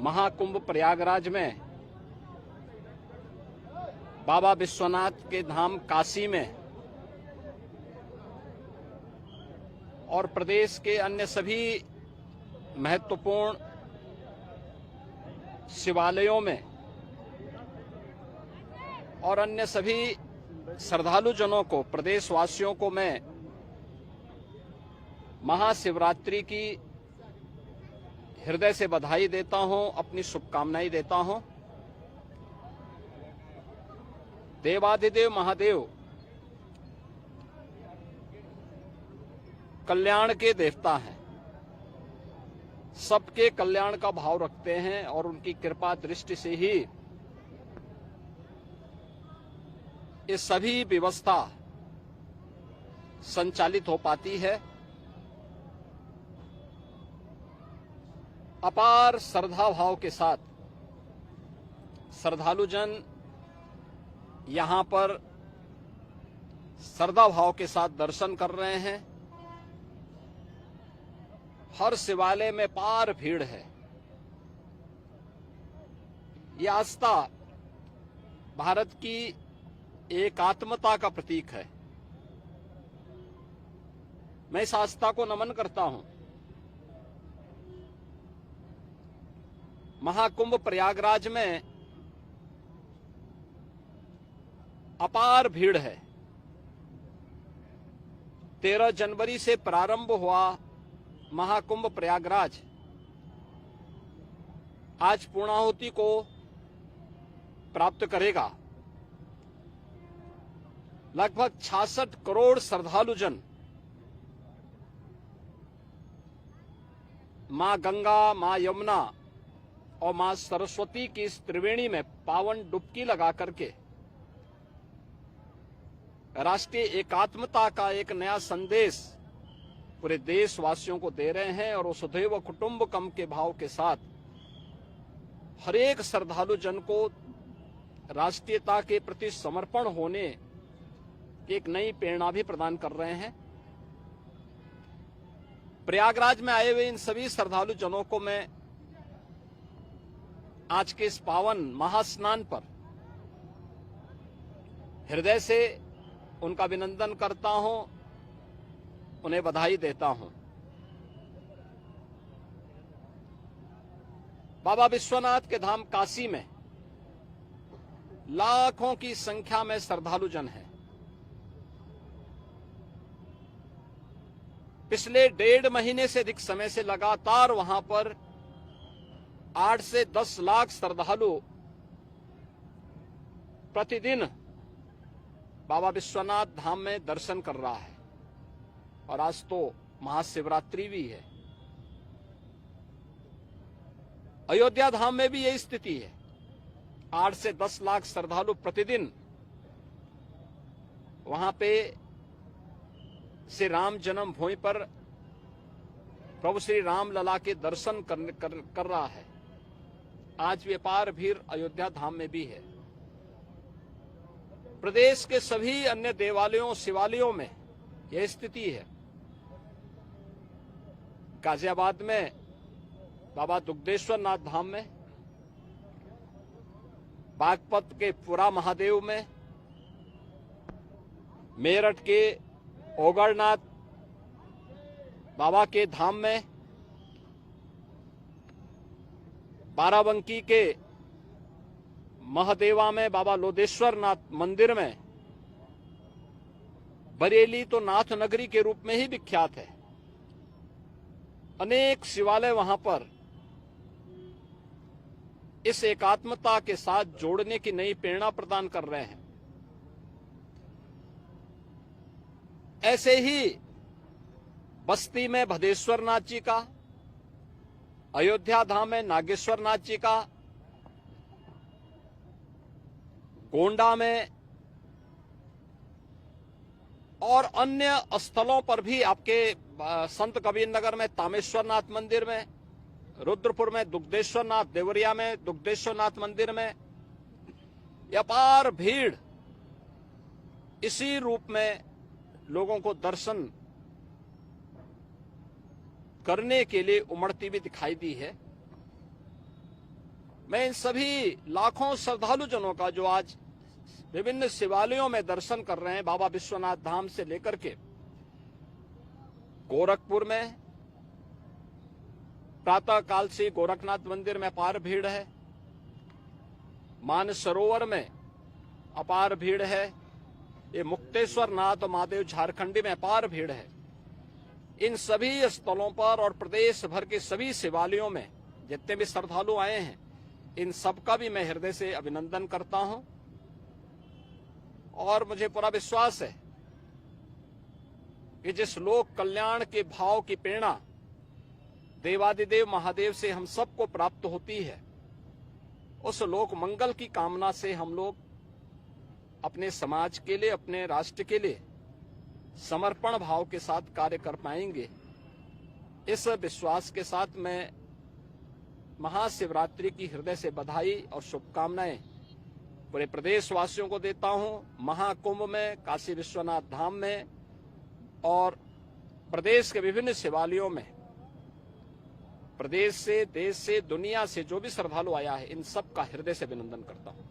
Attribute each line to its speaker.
Speaker 1: महाकुंभ प्रयागराज में, बाबा विश्वनाथ के धाम काशी में और प्रदेश के अन्य सभी महत्वपूर्ण शिवालयों में और अन्य सभी श्रद्धालु जनों को, प्रदेशवासियों को मैं महाशिवरात्रि की हृदय से बधाई देता हूं, अपनी शुभकामनाएं देता हूं। देवाधिदेव महादेव कल्याण के देवता हैं, सबके कल्याण का भाव रखते हैं और उनकी कृपा दृष्टि से ही ये सभी व्यवस्था संचालित हो पाती है। अपार श्रद्धा भाव के साथ श्रद्धालु जन यहां पर श्रद्धा भाव के साथ दर्शन कर रहे हैं। हर शिवालय में पार भीड़ है। यह आस्था भारत की एकात्मता का प्रतीक है। मैं इस आस्था को नमन करता हूं। महाकुंभ प्रयागराज में अपार भीड़ है। 13 जनवरी से प्रारंभ हुआ महाकुंभ प्रयागराज आज पूर्णाहुति को प्राप्त करेगा। लगभग 66 करोड़ श्रद्धालु जन मां गंगा, मां यमुना और मां सरस्वती की इस त्रिवेणी में पावन डुबकी लगा करके राष्ट्रीय एकात्मता का एक नया संदेश पूरे देशवासियों को दे रहे हैं और वसुधैव कुटुंबकम के भाव के साथ हर एक श्रद्धालु जन को राष्ट्रीयता के प्रति समर्पण होने की एक नई प्रेरणा भी प्रदान कर रहे हैं। प्रयागराज में आए हुए इन सभी श्रद्धालु जनों को मैं आज के इस पावन महास्नान पर हृदय से उनका अभिनंदन करता हूं, उन्हें बधाई देता हूं। बाबा विश्वनाथ के धाम काशी में लाखों की संख्या में श्रद्धालु जन हैं। पिछले 1.5 महीने से अधिक समय से लगातार वहां पर 8 से 10 लाख श्रद्धालु प्रतिदिन बाबा विश्वनाथ धाम में दर्शन कर रहा है और आज तो महाशिवरात्रि भी है। अयोध्या धाम में भी यही स्थिति है। 8 से 10 लाख श्रद्धालु प्रतिदिन वहां पे श्री राम जन्मभूमि पर प्रभु श्री राम लला के दर्शन कर रहा है। आज व्यापार भीड़ अयोध्या धाम में भी है। प्रदेश के सभी अन्य देवालयों, शिवालयों में यह स्थिति है। गाजियाबाद में बाबा दुग्धेश्वर नाथ धाम में, बागपत के पुरा महादेव में, मेरठ के ओगरनाथ बाबा के धाम में, बाराबंकी के महादेवा में बाबा लोदेश्वर नाथ मंदिर में, बरेली तो नाथ नगरी के रूप में ही विख्यात है। अनेक शिवालय वहां पर इस एकात्मता के साथ जोड़ने की नई प्रेरणा प्रदान कर रहे हैं। ऐसे ही बस्ती में भदेश्वर नाथ जी का, अयोध्या धाम में नागेश्वर नाथ जी का, गोंडा में और अन्य स्थलों पर भी आपके संत कबीर नगर में तामेश्वर नाथ मंदिर में, रुद्रपुर में दुग्धेश्वर नाथ, देवरिया में दुग्धेश्वर नाथ मंदिर में अपार भीड़ इसी रूप में लोगों को दर्शन करने के लिए उमड़ती भी दिखाई दी है। मैं इन सभी लाखों श्रद्धालु जनों का जो आज विभिन्न शिवालयों में दर्शन कर रहे हैं, बाबा विश्वनाथ धाम से लेकर के गोरखपुर में प्रातः काल से गोरखनाथ मंदिर में अपार भीड़ है, मानस सरोवर में अपार भीड़ है, ये मुक्तेश्वर नाथ महादेव झारखंडी में अपार भीड़ है। इन सभी स्थलों पर और प्रदेश भर के सभी शिवालयों में जितने भी श्रद्धालु आए हैं, इन सबका भी मैं हृदय से अभिनंदन करता हूं और मुझे पूरा विश्वास है कि जिस लोक कल्याण के भाव की प्रेरणा देवादिदेव महादेव से हम सबको प्राप्त होती है, उस लोक मंगल की कामना से हम लोग अपने समाज के लिए, अपने राष्ट्र के लिए समर्पण भाव के साथ कार्य कर पाएंगे। इस विश्वास के साथ मैं महाशिवरात्रि की हृदय से बधाई और शुभकामनाएं पूरे प्रदेशवासियों को देता हूं। महाकुंभ में, काशी विश्वनाथ धाम में और प्रदेश के विभिन्न शिवालयों में प्रदेश से, देश से, दुनिया से जो भी श्रद्धालु आया है, इन सब का हृदय से अभिनंदन करता हूं।